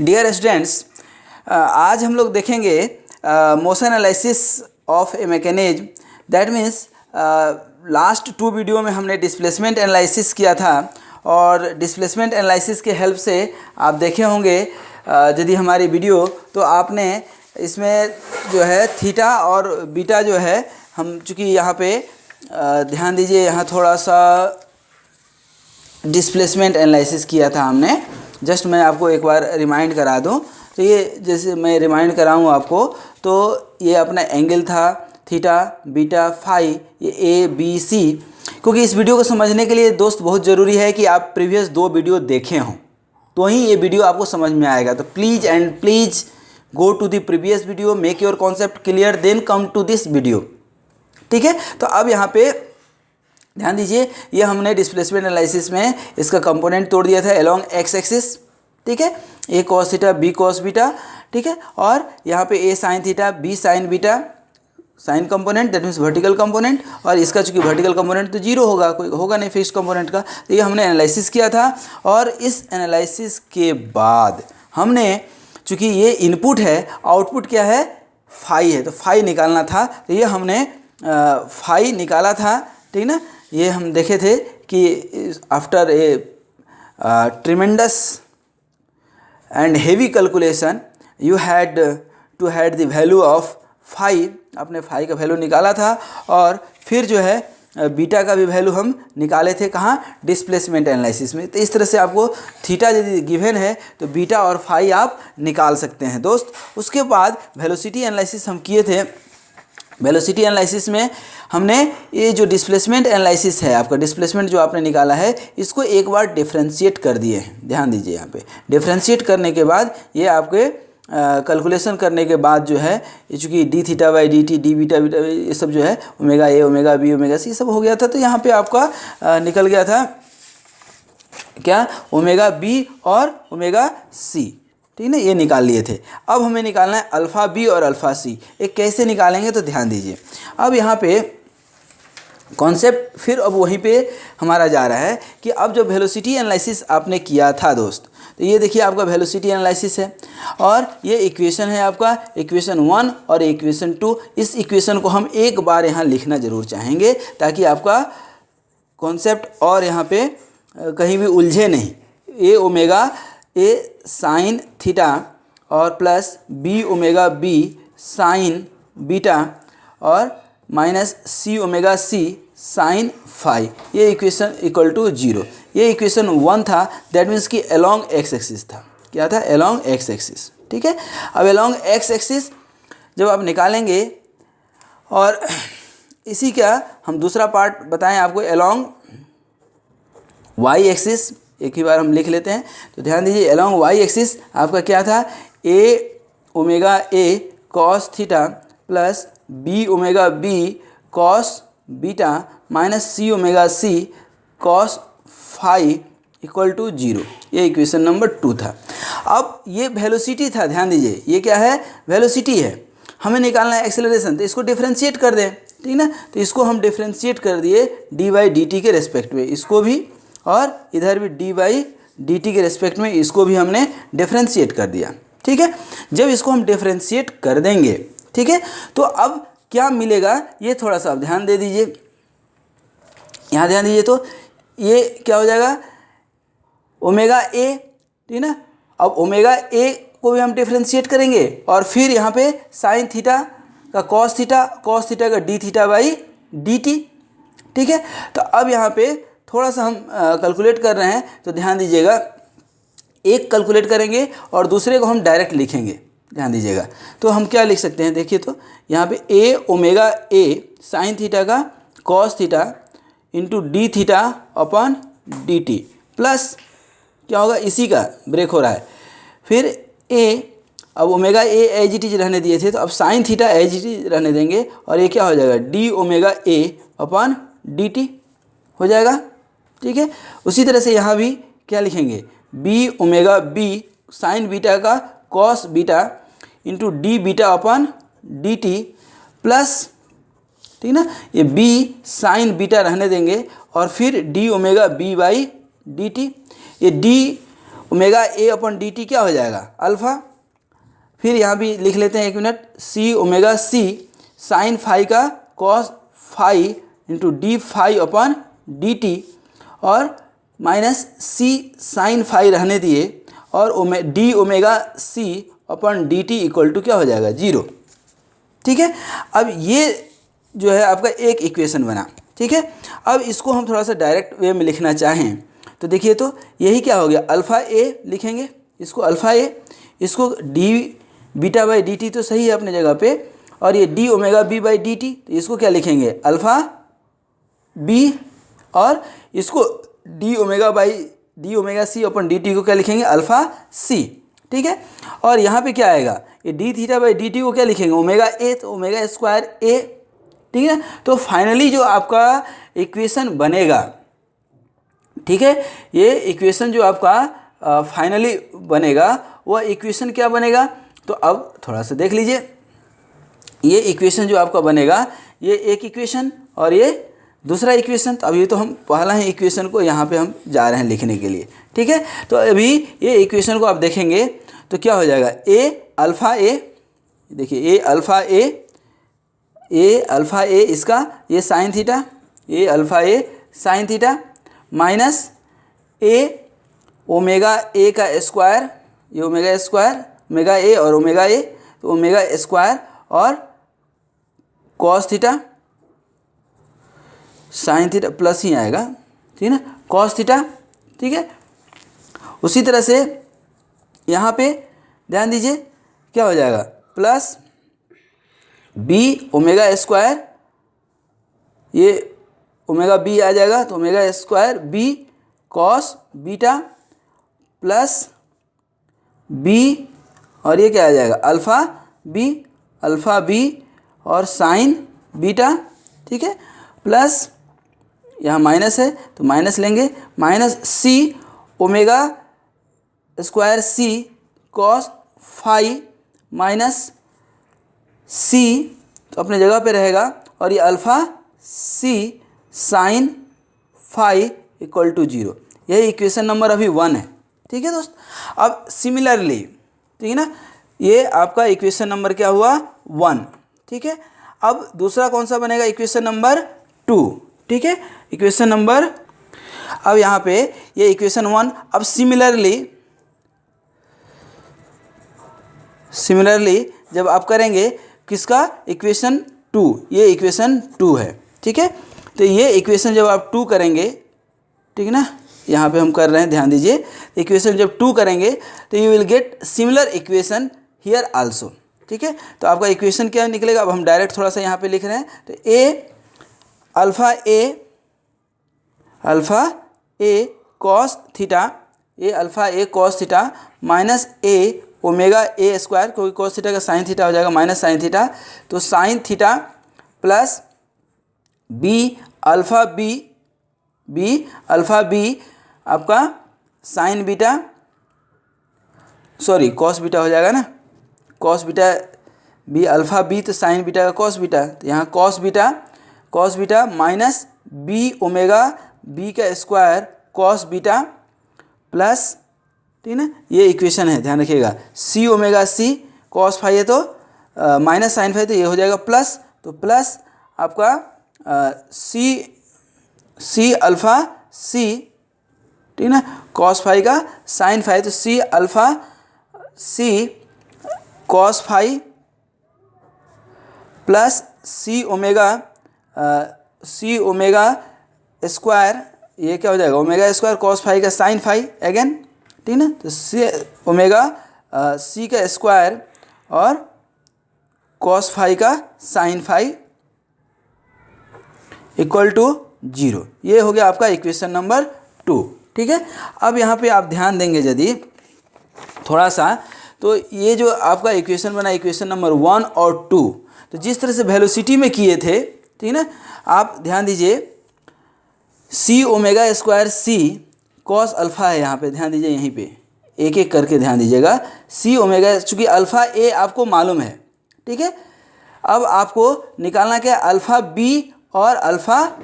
Dear students, आज हम लोग देखेंगे motion analysis of a mechanism. That means last 2 video में हमने डिस्प्लेसमेंट एनालिसिस किया था और डिस्प्लेसमेंट एनालिसिस के हेल्प से आप देखे होंगे यदि हमारी वीडियो, तो आपने इसमें जो है थीटा और बीटा जो है हम चूँकि यहाँ पे ध्यान दीजिए, यहाँ थोड़ा सा डिस्प्लेसमेंट एनालिसिस किया था हमने। जस्ट मैं आपको एक बार रिमाइंड करा दूं, तो ये जैसे मैं रिमाइंड कराऊं आपको, तो ये अपना एंगल था थीटा बीटा फाई, ये ए बी सी। क्योंकि इस वीडियो को समझने के लिए दोस्त बहुत ज़रूरी है कि आप प्रीवियस 2 वीडियो देखे हों, तो ही ये वीडियो आपको समझ में आएगा। तो please go to the previous video, make your concept clear, then come to this video. ठीक है, तो अब यहाँ पे ध्यान दीजिए, ये हमने डिस्प्लेसमेंट एनालिसिस में इसका कंपोनेंट तोड़ दिया था अलोंग एक्स एक्सिस। ठीक है, a cos theta b cos beta. ठीक है, और यहाँ पे a sine theta b sine beta, sine component that means vertical component, और इसका चूंकि वर्टिकल कंपोनेंट तो जीरो होगा, कोई होगा नहीं फिक्स्ड कंपोनेंट का। तो ये हमने एनालिसिस किया था, और इस एनालिसिस के बाद हमने चूँकि ये इनपुट है, आउटपुट क्या है, फाई है, तो फाई निकालना था। तो ये हमने फाई निकाला था। ठीक ना, ये हम देखे थे कि after a tremendous and heavy calculation you had to had the value of phi, आपने फाई का वैल्यू निकाला था, और फिर जो है बीटा का भी वैल्यू हम निकाले थे कहाँ, डिस्प्लेसमेंट एनालिसिस में। तो इस तरह से आपको थीटा यदि गिवन है तो बीटा और फाई आप निकाल सकते हैं दोस्त। उसके बाद वेलोसिटी एनालिसिस हम किए थे। वेलोसिटी एनालिसिस में हमने ये जो डिस्प्लेसमेंट एनालिसिस है, आपका डिस्प्लेसमेंट जो आपने निकाला है, इसको एक बार डिफ्रेंशिएट कर दिए हैं। ध्यान दीजिए, यहाँ पे डिफ्रेंशिएट करने के बाद ये आपके कैलकुलेशन करने के बाद जो है, ये चूँकि D theta by D T D beta beta ये सब जो है omega A omega B omega C सब हो गया था। तो यहाँ पे आपका निकल गया था क्या, ओमेगा बी और ओमेगा सी। ठीक है, ये निकाल लिए थे। अब हमें निकालना है अल्फ़ा बी और अल्फ़ा सी। ये कैसे निकालेंगे, तो ध्यान दीजिए, अब यहाँ पे कॉन्सेप्ट फिर अब वहीं पे हमारा जा रहा है कि अब जो वेलोसिटी एनालिसिस आपने किया था दोस्त, तो ये देखिए आपका वेलोसिटी एनालिसिस है, और ये इक्वेशन है आपका इक्वेशन 1 और इक्वेशन 2। इस इक्वेशन को हम एक बार यहाँ लिखना ज़रूर चाहेंगे, ताकि आपका कॉन्सेप्ट और यहाँ पे कहीं भी उलझे नहीं। A omega A sine theta और plus B omega B sine beta और माइनस सी ओमेगा सी साइन फाई, ये इक्वेशन इक्वल टू 0। ये इक्वेशन 1 था, दैट मीन्स कि अलोंग एक्स एक्सिस था। क्या था, अलोंग एक्स एक्सिस। ठीक है, अब अलोंग एक्स एक्सिस जब आप निकालेंगे, और इसी का हम दूसरा पार्ट बताएं आपको अलोंग वाई एक्सिस। एक ही बार हम लिख लेते हैं, तो ध्यान दीजिए, अलोंग वाई एक्सिस आपका क्या था, a omega a cos theta plus B omega b cos beta minus C omega c cos phi equal to 0। ये इक्वेशन नंबर 2 था। अब ये वेलोसिटी था, ध्यान दीजिए, ये क्या है, वेलोसिटी है। हमें निकालना है एक्सेलरेशन, तो इसको डिफ्रेंशिएट कर दें। ठीक ना, तो इसको हम डिफ्रेंशिएट कर दिए डी बाई डी टी के रेस्पेक्ट में, इसको भी, और इधर भी डी बाई डी टी के रेस्पेक्ट में इसको भी हमने डिफ्रेंशिएट कर दिया। ठीक है, जब इसको हम डिफ्रेंशिएट कर देंगे, ठीक है, तो अब क्या मिलेगा, ये थोड़ा सा आप ध्यान दे दीजिए, यहाँ ध्यान दीजिए, तो ये क्या हो जाएगा, ओमेगा ए। ठीक ना, अब ओमेगा ए को भी हम डिफ्रेंशिएट करेंगे, और फिर यहाँ पे साइन थीटा का कॉस थीटा का D theta by D T. ठीक है, तो अब यहाँ पे थोड़ा सा हम कैलकुलेट कर रहे हैं, तो ध्यान दीजिएगा, एक कैलकुलेट करेंगे और दूसरे को हम डायरेक्ट लिखेंगे। ध्यान दीजिएगा, तो हम क्या लिख सकते हैं, देखिए, तो यहाँ पे ए ओमेगा ए साइन थीटा का cos theta into D theta upon d t, plus क्या होगा, इसी का ब्रेक हो रहा है, फिर ए, अब ओमेगा ए एच टी रहने दिए थे, तो अब साइन थीटा एच टी रहने देंगे, और ये क्या हो जाएगा, डी ओमेगा ए अपॉन डी टी हो जाएगा। ठीक है, उसी तरह से यहाँ भी क्या लिखेंगे, b omega B sine beta का cos beta into d beta upon d t plus, ठीक ना, ये बी साइन बीटा रहने देंगे, और फिर d omega B by D t. ये D omega a upon D t क्या हो जाएगा अल्फ़ा। फिर यहाँ भी लिख लेते हैं 1 मिनट, सी ओमेगा सी साइन फाई का cos phi into d phi upon D t, और माइनस सी साइन फाई रहने दिए, और d omega C upon D t equal to क्या हो जाएगा 0। ठीक है, अब ये जो है आपका एक इक्वेशन बना। ठीक है, अब इसको हम थोड़ा सा डायरेक्ट वे में लिखना चाहें तो देखिए, तो यही क्या हो गया अल्फ़ा ए लिखेंगे, इसको अल्फ़ा ए, इसको D beta by D T तो सही है अपने जगह पे, और ये D omega B by D T, तो इसको क्या लिखेंगे अल्फ़ा बी, और इसको डी ओमेगा सी अपन डी टी को क्या लिखेंगे अल्फ़ा सी। ठीक है, और यहाँ पे क्या आएगा, ये D theta by D T को क्या लिखेंगे ओमेगा ए, तो ओमेगा स्क्वायर ए। ठीक है, तो फाइनली जो आपका इक्वेशन बनेगा, ठीक है, ये इक्वेशन जो आपका फाइनली बनेगा वह इक्वेशन क्या बनेगा, तो अब थोड़ा सा देख लीजिए, ये इक्वेशन जो आपका बनेगा ये एक इक्वेशन और ये दूसरा इक्वेशन। तो अभी तो हम पहला ही इक्वेशन को यहाँ पे हम जा रहे हैं लिखने के लिए। ठीक है, तो अभी ये इक्वेशन को आप देखेंगे तो क्या हो जाएगा, ए अल्फ़ा ए, देखिए ए अल्फ़ा ए इसका ये sine theta, a alpha a sine theta, minus a omega a का स्क्वायर, ये ओमेगा स्क्वायर, ओमेगा ए और ओमेगा ए, तो ओमेगा स्क्वायर और cos theta sine theta plus ही आएगा, ठीक है ना, कॉस थीटा। ठीक है, उसी तरह से यहाँ पे ध्यान दीजिए क्या हो जाएगा, प्लस बी ओमेगा स्क्वायर, ये ओमेगा बी आ जाएगा, तो omega square B cos beta plus B, और ये क्या आ जाएगा अल्फ़ा बी और साइन बीटा। ठीक है, प्लस यहाँ माइनस है तो माइनस लेंगे, माइनस सी ओमेगा स्क्वायर सी कॉस फाई माइनस सी, तो अपने जगह पे रहेगा, और ये alpha C sine phi equal to 0। यही इक्वेशन नंबर अभी 1 है। ठीक है दोस्त, अब सिमिलरली, ठीक है ना, ये आपका इक्वेशन नंबर क्या हुआ 1। ठीक है, अब दूसरा कौन सा बनेगा, इक्वेशन नंबर 2। ठीक है, इक्वेशन नंबर, अब यहाँ पे ये इक्वेशन 1, अब सिमिलरली जब आप करेंगे किसका, इक्वेशन 2, ये इक्वेशन 2 है। ठीक है, तो ये इक्वेशन जब आप 2 करेंगे, ठीक है ना, यहाँ पे हम कर रहे हैं ध्यान दीजिए, इक्वेशन जब 2 करेंगे तो you will gate similar equation here also. ठीक है, तो आपका इक्वेशन क्या निकलेगा, अब हम डायरेक्ट थोड़ा सा यहाँ पे लिख रहे हैं, तो a alpha a cos theta, a alpha a cos theta minus a omega a square, क्योंकि कॉस थीटा का साइन थीटा हो जाएगा माइनस साइन थीटा, तो sine theta plus b alpha b आपका sine beta, sorry cos beta हो जाएगा ना, cos beta b alpha b, तो साइन बीटा का कॉस बीटा, तो यहाँ cos beta minus b omega b का स्क्वायर कॉस बीटा प्लस, ठीक है ना, ये इक्वेशन है ध्यान रखिएगा, सी ओमेगा सी कॉस फाई है तो माइनस साइन फाई, तो ये हो जाएगा प्लस, तो प्लस आपका सी अल्फ़ा सी, ठीक है ना, कॉस फाई का साइन फाई, तो सी alpha C cos phi plus c omega square, ये क्या हो जाएगा ओमेगा स्क्वायर कॉस फाई का साइन फाई अगेन, ठीक है ना, तो सी ओमेगा सी का स्क्वायर और कॉस फाई का साइन फाई इक्वल टू 0। ये हो गया आपका इक्वेशन नंबर 2। ठीक है, अब यहाँ पे आप ध्यान देंगे यदि थोड़ा सा, तो ये जो आपका इक्वेशन बना इक्वेशन नंबर 1 और 2, तो जिस तरह से वेलोसिटी में किए थे, ठीक है ना, आप ध्यान दीजिए, सी ओमेगा स्क्वायर सी कॉस अल्फ़ा है, यहाँ पे ध्यान दीजिए, यहीं पे एक एक करके ध्यान दीजिएगा, सी ओमेगा, चूँकि अल्फ़ा ए आपको मालूम है, ठीक है, अब आपको निकालना क्या है, अल्फ़ा बी और अल्फ़ा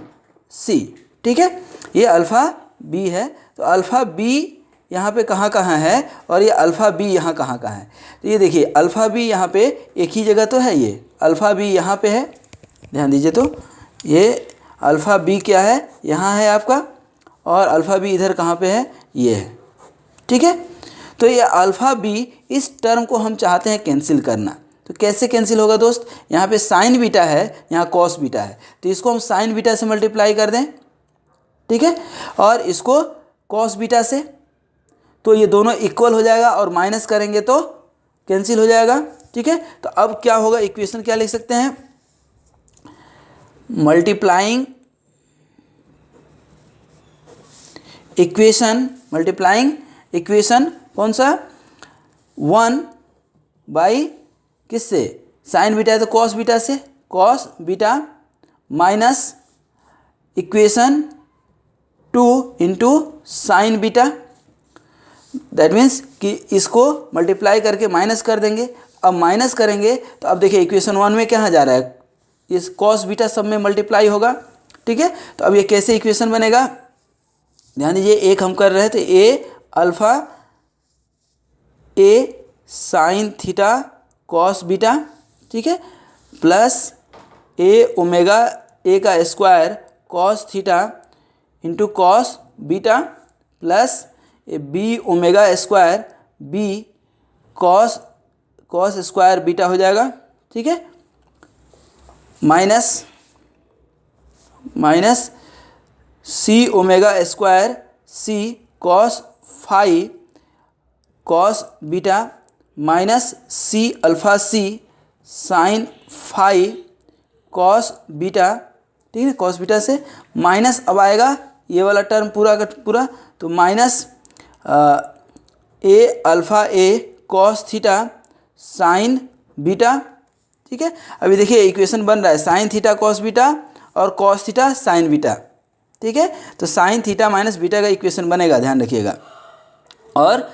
सी। ठीक है, ये अल्फ़ा बी है, तो अल्फ़ा बी यहाँ पे कहाँ कहाँ है और ये अल्फ़ा बी यहाँ कहाँ कहाँ है। तो ये देखिए अल्फ़ा बी यहाँ पे एक ही जगह तो है, ये अल्फ़ा बी यहाँ पे है, ध्यान दीजिए। तो ये अल्फ़ा बी क्या है, यहाँ है आपका, और अल्फ़ा बी इधर कहाँ पे है, ये है, ठीक है। तो ये अल्फ़ा बी, इस टर्म को हम चाहते हैं कैंसिल करना। तो कैसे कैंसिल होगा दोस्त, यहाँ पे साइन बीटा है, यहाँ कॉस बीटा है, तो इसको हम साइन बीटा से मल्टीप्लाई कर दें, ठीक है, और इसको कॉस बीटा से, तो ये दोनों इक्वल हो जाएगा और माइनस करेंगे तो कैंसिल हो जाएगा, ठीक है। तो अब क्या होगा, इक्वेशन क्या लिख सकते हैं, मल्टीप्लाइंग इक्वेशन कौन सा, 1 किससे, साइन बीटा है तो कॉस बीटा से, cos beta minus equation 2 into sign beta. That means कि इसको मल्टीप्लाई करके माइनस कर देंगे। अब माइनस करेंगे तो अब देखिए इक्वेशन 1 में क्या जा रहा है, इस कॉस बीटा सब में मल्टीप्लाई होगा, ठीक है। तो अब ये कैसे इक्वेशन बनेगा, ध्यान दीजिए, एक हम कर रहे हैं तो a alpha a sine theta cos beta, ठीक है, प्लस ए ओमेगा ए का square cos theta into cos beta, plus a b omega square B cos square beta हो जाएगा, ठीक है, माइनस सी ओमेगा स्क्वायर सी cos phi cos beta minus सी alpha सी sine phi cos beta, ठीक है, cos beta से minus अब आएगा ये वाला टर्म पूरा का पूरा, तो minus A alpha a cos theta sign beta, ठीक है। अभी देखिए इक्वेशन बन रहा है साइन थीटा कॉस बीटा और कॉस थीटा साइन बीटा, ठीक है। तो साइन थीटा माइनस बीटा का इक्वेशन बनेगा, ध्यान रखिएगा। और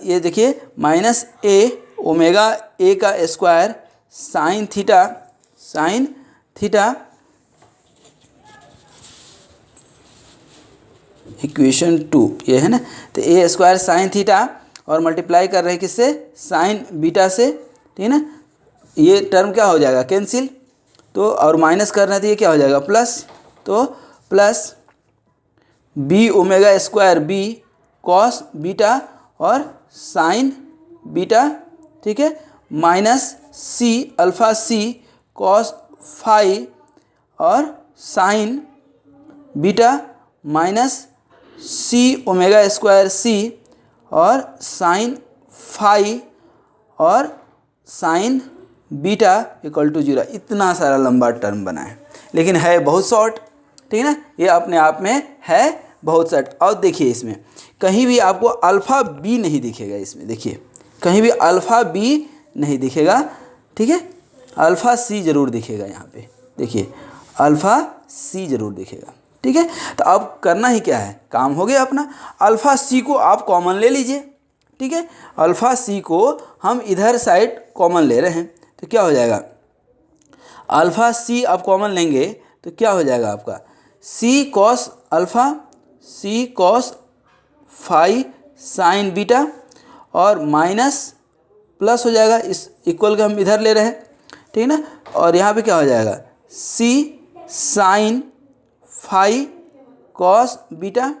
ये देखिए माइनस ए ओमेगा ए का स्क्वायर साइन थीटा इक्वेशन 2 ये है ना, तो ए स्क्वायर साइन थीटा और मल्टीप्लाई कर रहे हैं किससे, साइन बीटा से, ठीक है ना। ये टर्म क्या हो जाएगा, कैंसिल, तो और माइनस करना है तो ये क्या हो जाएगा, प्लस, तो plus B omega square B cos beta और साइन बीटा, ठीक है, माइनस सी अल्फ़ा सी कॉस फाई और साइन बीटा माइनस सी ओमेगा स्क्वायर सी और साइन फाई और साइन बीटा इक्वल टू 0। इतना सारा लंबा टर्म बना है, लेकिन है बहुत शॉर्ट, ठीक है ना, ये अपने आप में है बहुत शॉर्ट। और देखिए इसमें कहीं भी आपको अल्फ़ा बी नहीं दिखेगा, इसमें देखिए कहीं भी अल्फ़ा बी नहीं दिखेगा, ठीक है, अल्फ़ा सी ज़रूर दिखेगा, यहाँ पे देखिए अल्फ़ा सी ज़रूर दिखेगा, ठीक है। तो अब करना ही क्या है, काम हो गया अपना, अल्फ़ा सी को आप कॉमन ले लीजिए, ठीक है, अल्फ़ा सी को हम इधर साइड कॉमन ले रहे हैं, तो क्या हो जाएगा, अल्फ़ा सी आप कॉमन लेंगे तो क्या हो जाएगा आपका, सी cos alpha C cos phi sine beta और माइनस प्लस हो जाएगा, इस इक्वल का हम इधर ले रहे हैं, ठीक है ना, और यहाँ पे क्या हो जाएगा, c sine phi cos beta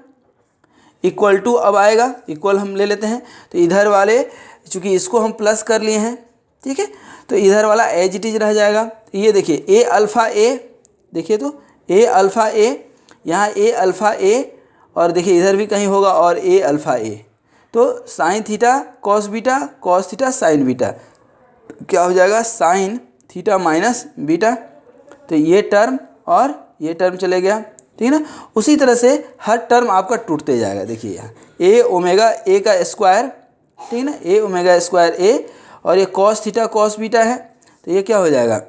equal to, अब आएगा इक्वल हम ले लेते हैं, तो इधर वाले चूँकि इसको हम प्लस कर लिए हैं, ठीक है, तो इधर वाला एज इट इज रह जाएगा। ये देखिए ए अल्फ़ा ए, देखिए तो ए अल्फ़ा ए, यहाँ ए अल्फ़ा ए, और देखिए इधर भी कहीं होगा और ए अल्फ़ा ए, तो sine theta cos theta sign beta, क्या हो जाएगा, साइन थीटा माइनस बीटा, तो ये टर्म और ये टर्म चले गया, ठीक है ना। उसी तरह से हर टर्म आपका टूटते जाएगा, देखिए यहाँ ए ओमेगा ए का स्क्वायर, ठीक है ना, ए ओमेगा स्क्वायर ए, और ये कॉस थीटा कॉस बीटा है, तो ये क्या हो जाएगा,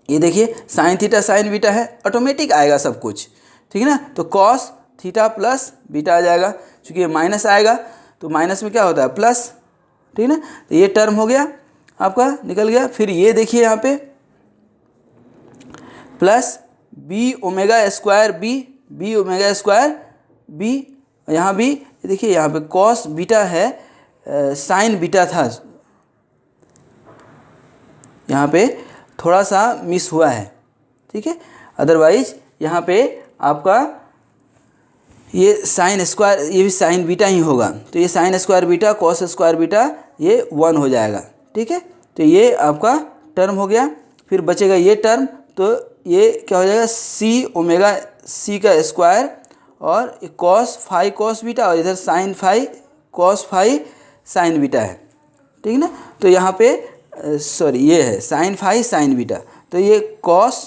ये देखिए साइन थीटा साइन बीटा है, ऑटोमेटिक आएगा सब कुछ, ठीक है ना। तो कॉस थीटा प्लस बीटा आ जाएगा, चूँकि ये माइनस आएगा तो माइनस में क्या होता है, प्लस, ठीक है ना। तो ये टर्म हो गया आपका, निकल गया। फिर ये देखिए यहाँ पे plus B omega square B omega square B, यहाँ भी देखिए यहाँ पे कॉस बीटा है, साइन बीटा था, यहाँ पे थोड़ा सा मिस हुआ है, ठीक है। अदरवाइज यहाँ पे आपका ये साइन स्क्वायर, ये भी साइन बीटा ही होगा, तो ये sine square beta cos square beta ये 1 हो जाएगा, ठीक है। तो ये आपका टर्म हो गया। फिर बचेगा ये टर्म, तो ये क्या हो जाएगा, सी ओमेगा सी का स्क्वायर और कॉस फाई कॉस बीटा, और इधर sine phi cos phi sine beta है, ठीक है ना। तो यहाँ पे सॉरी ये है साइन फाई साइन बीटा, तो ये कॉस,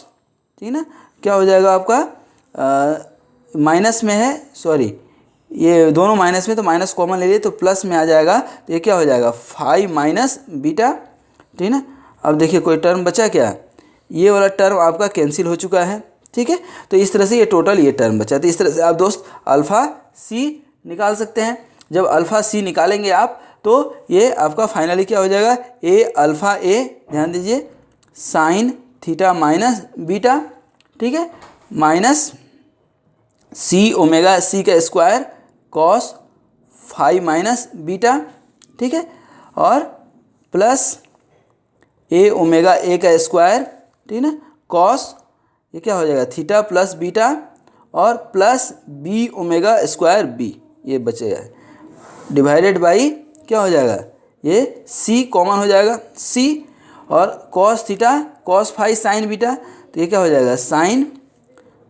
ठीक है ना, क्या हो जाएगा आपका माइनस में है, सॉरी ये दोनों माइनस में, तो माइनस कॉमन ले लिए तो प्लस में आ जाएगा, तो ये क्या हो जाएगा फाई माइनस बीटा, ठीक है ना। अब देखिए कोई टर्म बचा क्या, ये वाला टर्म आपका कैंसिल हो चुका है, ठीक है। तो इस तरह से ये टोटल ये टर्म बचा। तो इस तरह से आप दोस्त अल्फ़ा सी निकाल सकते हैं। जब अल्फ़ा सी निकालेंगे आप, तो ये आपका फाइनली क्या हो जाएगा, ए अल्फ़ा ए, ध्यान दीजिए, साइन थीटा माइनस बीटा, ठीक है, माइनस सी ओमेगा सी का square cos phi minus beta, ठीक है, और प्लस ए ओमेगा ए का स्क्वायर, ठीक है ना, कॉस ये क्या हो जाएगा थीटा प्लस बीटा, और plus B omega square B, ये बचेगा डिवाइडेड बाई क्या हो जाएगा, ये सी कॉमन हो जाएगा, सी और cos theta cos phi sine beta, तो ये क्या हो जाएगा साइन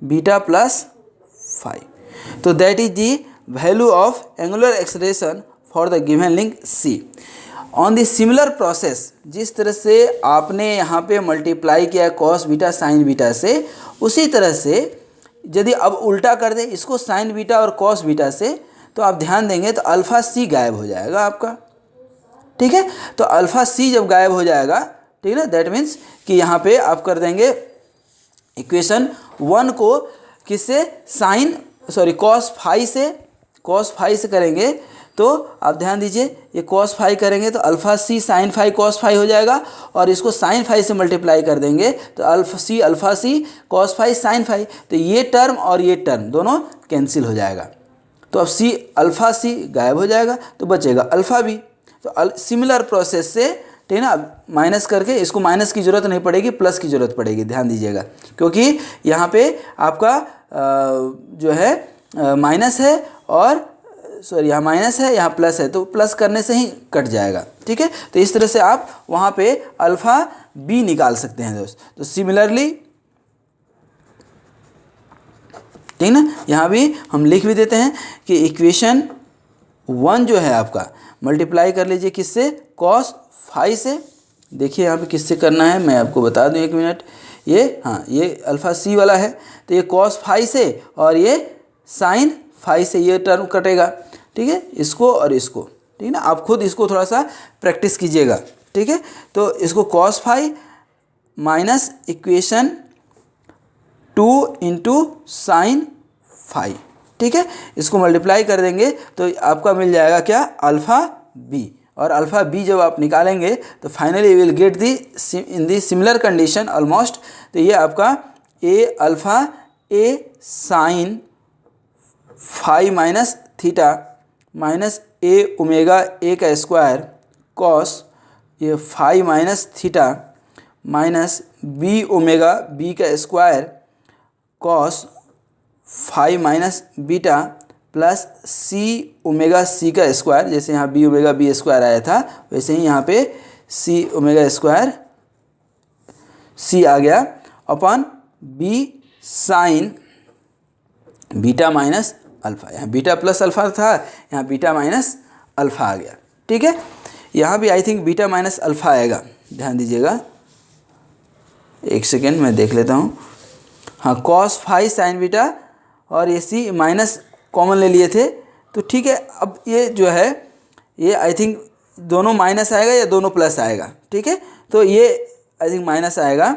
बीटा प्लस फाई। तो that is the value of angular acceleration for the given link C. On the similar process, जिस तरह से आपने यहाँ पे मल्टीप्लाई किया कॉस बीटा साइन बीटा से, उसी तरह से यदि अब उल्टा कर दें इसको साइन बीटा और कॉस बीटा से, तो आप ध्यान देंगे तो अल्फ़ा सी गायब हो जाएगा आपका, ठीक है। तो अल्फ़ा सी जब गायब हो जाएगा, ठीक है ना, दैट मीन्स कि यहाँ पे आप कर देंगे इक्वेशन 1 को किससे, साइन सॉरी कॉस फाई से करेंगे, तो आप ध्यान दीजिए ये कॉस फाई करेंगे तो अल्फ़ा सी साइन फाई कॉस फाई हो जाएगा, और इसको साइन फाई से मल्टीप्लाई कर देंगे तो alpha C cos phi sine phi, तो ये टर्म और ये टर्म दोनों कैंसिल हो जाएगा। तो अब सी अल्फ़ा सी गायब हो जाएगा, तो बचेगा अल्फ़ा बी। तो सिमिलर प्रोसेस से, ठीक है ना, माइनस करके इसको माइनस की ज़रूरत नहीं पड़ेगी, प्लस की ज़रूरत पड़ेगी, ध्यान दीजिएगा, क्योंकि यहाँ पे आपका जो है माइनस है, और सॉरी यहाँ माइनस है यहाँ प्लस है, तो प्लस करने से ही कट जाएगा, ठीक है। तो इस तरह से आप वहाँ पे अल्फ़ा बी निकाल सकते हैं दोस्त। तो सिमिलरली, ठीक ना, यहाँ भी हम लिख भी देते हैं कि इक्वेशन 1 जो है आपका मल्टीप्लाई कर लीजिए किससे, कॉस फाई से। देखिए यहाँ पे किससे करना है मैं आपको बता दूं, 1 मिनट, ये हाँ ये अल्फ़ा सी वाला है, तो ये कॉस फाई से और ये साइन फाई से ये टर्म कटेगा, ठीक है, इसको और इसको, ठीक है ना। आप खुद इसको थोड़ा सा प्रैक्टिस कीजिएगा, ठीक है। तो इसको cos phi minus equation 2 into sine phi, ठीक है, इसको मल्टीप्लाई कर देंगे तो आपका मिल जाएगा क्या, अल्फ़ा बी। और अल्फ़ा बी जब आप निकालेंगे तो finally you will get the in the similar condition almost. तो ये आपका a alpha a sine phi minus theta minus a omega a का स्क्वायर कॉस ये phi minus theta minus b omega b का square cos phi minus beta plus c omega सी का square, जैसे यहाँ B omega B square आया था वैसे ही यहाँ पे सी ओमेगा स्क्वायर सी आ गया upon B sine beta minus alpha. यहाँ बीटा प्लस अल्फ़ा था, यहाँ बीटा माइनस अल्फ़ा आ गया, ठीक है। यहाँ भी I think beta minus alpha आएगा, ध्यान दीजिएगा, एक सेकेंड मैं देख लेता हूँ। हाँ कॉस फाई साइन बीटा और ये सी माइनस कॉमन ले लिए थे, तो ठीक है। अब ये जो है ये आई थिंक दोनों माइनस आएगा या दोनों प्लस आएगा, ठीक है। तो ये आई थिंक माइनस आएगा।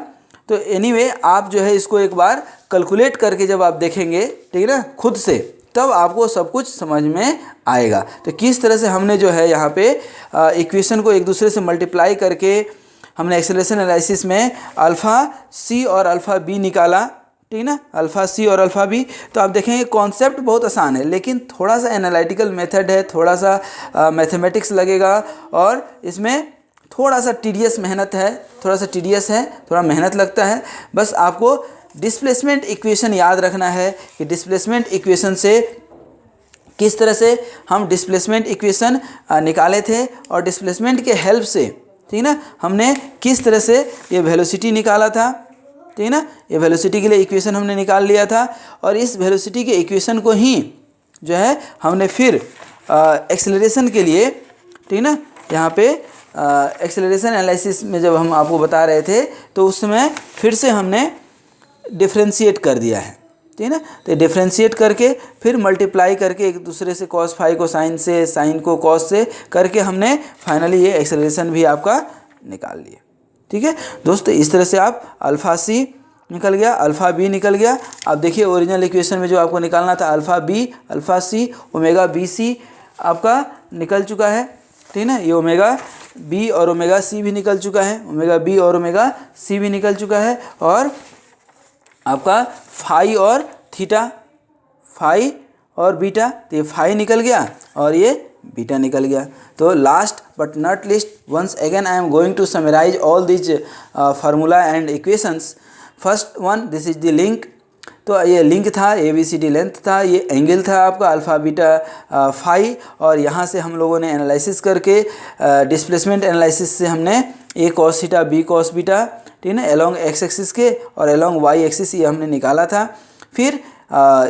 तो एनीवे आप जो है इसको एक बार कैलकुलेट करके जब आप देखेंगे, ठीक है ना, खुद से, तब आपको सब कुछ समझ में आएगा। तो किस तरह से हमने जो है यहाँ पे इक्वेशन को एक दूसरे से मल्टीप्लाई करके हमने एक्सेलरेशन एनालिसिस में अल्फ़ा सी और अल्फ़ा बी निकाला, ठीक ना, अल्फ़ा सी और अल्फ़ा बी। तो आप देखेंगे कॉन्सेप्ट बहुत आसान है, लेकिन थोड़ा सा एनालिटिकल मेथड है, थोड़ा सा मैथमेटिक्स लगेगा और इसमें थोड़ा सा टीडियस मेहनत है, थोड़ा सा टीडियस है, थोड़ा मेहनत लगता है। बस आपको डिस्प्लेसमेंट इक्वेशन याद रखना है कि डिस्प्लेसमेंट इक्वेशन से किस तरह से हम डिस्प्लेसमेंट इक्वेशन निकाले थे और डिस्प्लेसमेंट के हेल्प से, ठीक ना, हमने किस तरह से ये वेलोसिटी निकाला था, ठीक ना, ये वेलोसिटी के लिए इक्वेशन हमने निकाल लिया था। और इस वेलोसिटी के इक्वेशन को ही जो है हमने फिर एक्सेलरेशन के लिए, ठीक ना, यहाँ पे एक्सेलरेशन एनालिसिस में जब हम आपको बता रहे थे तो उस समय फिर से हमने डिफ्रेंशिएट कर दिया है, ठीक है ना। तो डिफ्रेंशिएट करके फिर मल्टीप्लाई करके एक दूसरे से cos फाई को साइन से, साइन को cos से करके हमने फाइनली ये एक्सेलरेशन भी आपका निकाल लिया, ठीक है दोस्तों। इस तरह से आप अल्फ़ा सी निकल गया, अल्फ़ा बी निकल गया। आप देखिए ओरिजिनल इक्वेशन में जो आपको निकालना था अल्फ़ा बी, अल्फ़ा सी, ओमेगा बी सी आपका निकल चुका है, ठीक है ना। ये ओमेगा बी और ओमेगा सी भी निकल चुका है, ओमेगा बी और ओमेगा सी भी निकल चुका है। और आपका फाई और थीटा, फाई और बीटा, तो ये फाई निकल गया और ये बीटा निकल गया। तो last but not least, once again I am going to summarise all these formula and equations. First one, this is the link. तो ये लिंक था, ABCD लेंथ था, ये एंगल था आपका अल्फ़ा बीटा फाई। और यहाँ से हम लोगों ने एनालिसिस करके डिस्प्लेसमेंट एनालिसिस से हमने A cos theta, B cos beta, ठीक है ना, एलोंग एक्स एक्सिस के और एलोंग वाई एक्सिस ये हमने निकाला था। फिर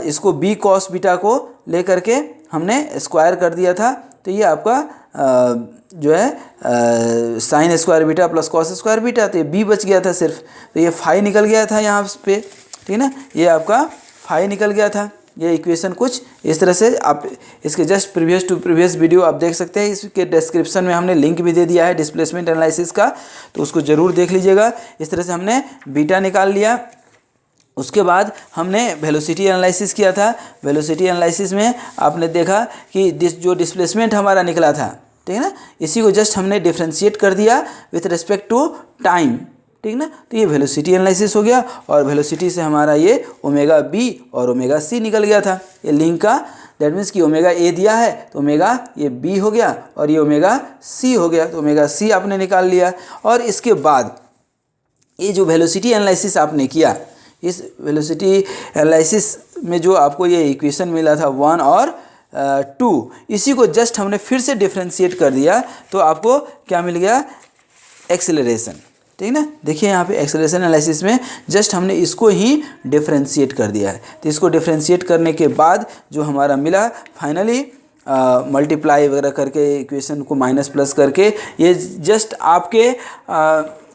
इसको B cos बीटा को लेकर के हमने स्क्वायर कर दिया था। तो ये आपका जो है sine square beta plus cos square beta, तो ये B बच गया था सिर्फ। तो ये फाई निकल गया था यहाँ पे, ठीक है ना, ये आपका फाई निकल गया था। ये इक्वेशन कुछ इस तरह से, आप इसके just previous to previous video आप देख सकते हैं। इसके डिस्क्रिप्शन में हमने लिंक भी दे दिया है डिस्प्लेसमेंट एनालिसिस का, तो उसको ज़रूर देख लीजिएगा। इस तरह से हमने बीटा निकाल लिया। उसके बाद हमने वेलोसिटी एनालिसिस किया था। वेलोसिटी एनालिसिस में आपने देखा कि जो डिस्प्लेसमेंट हमारा निकला था, ठीक है ना, इसी को जस्ट हमने डिफ्रेंशिएट कर दिया विथ रिस्पेक्ट टू टाइम, ठीक ना। तो ये वेलोसिटी एनालिसिस हो गया और वेलोसिटी से हमारा ये ओमेगा बी और ओमेगा सी निकल गया था ये लिंक का। दैट मीन्स कि ओमेगा ए दिया है तो ओमेगा ये बी हो गया और ये ओमेगा सी हो गया, तो ओमेगा सी आपने निकाल लिया। और इसके बाद ये जो वेलोसिटी एनालिसिस आपने किया, इस वेलोसिटी एनालिसिस में जो आपको ये इक्वेशन मिला था 1 और 2, इसी को जस्ट हमने फिर से डिफ्रेंशिएट कर दिया तो आपको क्या मिल गया, एक्सेलरेशन, ठीक है ना। देखिए यहाँ पे एक्सेलरेशन एनालिसिस में जस्ट हमने इसको ही डिफ्रेंशिएट कर दिया है। तो इसको डिफ्रेंशिएट करने के बाद जो हमारा मिला फाइनली मल्टीप्लाई वगैरह करके इक्वेशन को माइनस प्लस करके, ये जस्ट आपके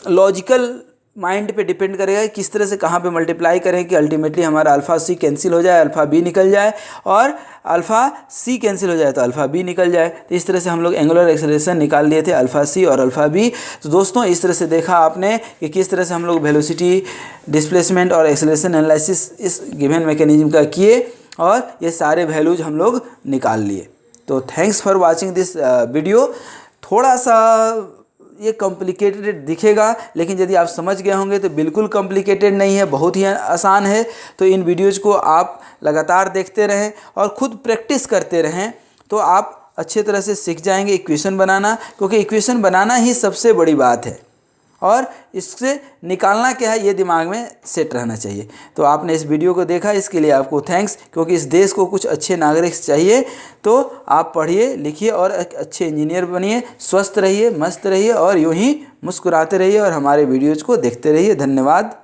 लॉजिकल माइंड पे डिपेंड करेगा कि किस तरह से कहाँ पे मल्टीप्लाई करें कि अल्टीमेटली हमारा अल्फ़ा सी कैंसिल हो जाए, अल्फ़ा बी निकल जाए, और अल्फ़ा सी कैंसिल हो जाए तो अल्फ़ा बी निकल जाए। तो इस तरह से हम लोग एंगुलर एक्सेलरेशन निकाल लिए थे अल्फ़ा सी और अल्फ़ा बी। तो दोस्तों इस तरह से देखा आपने कि किस तरह से हम लोग वेलोसिटी, डिस्प्लेसमेंट और एक्सेलरेशन एनालिसिस इस गिवन मैकेनिज्म का किए और ये सारे वैल्यूज हम लोग निकाल लिए। तो thanks for watching this video. थोड़ा सा ये कॉम्प्लिकेटेड दिखेगा, लेकिन यदि आप समझ गए होंगे तो बिल्कुल कॉम्प्लिकेटेड नहीं है, बहुत ही आसान है। तो इन वीडियोज़ को आप लगातार देखते रहें और ख़ुद प्रैक्टिस करते रहें तो आप अच्छे तरह से सीख जाएंगे इक्वेशन बनाना, क्योंकि इक्वेशन बनाना ही सबसे बड़ी बात है और इससे निकालना क्या है ये दिमाग में सेट रहना चाहिए। तो आपने इस वीडियो को देखा, इसके लिए आपको थैंक्स, क्योंकि इस देश को कुछ अच्छे नागरिक चाहिए। तो आप पढ़िए लिखिए और एक अच्छे इंजीनियर बनिए, स्वस्थ रहिए, मस्त रहिए और यूँ ही मुस्कुराते रहिए और हमारे वीडियोज़ को देखते रहिए। धन्यवाद।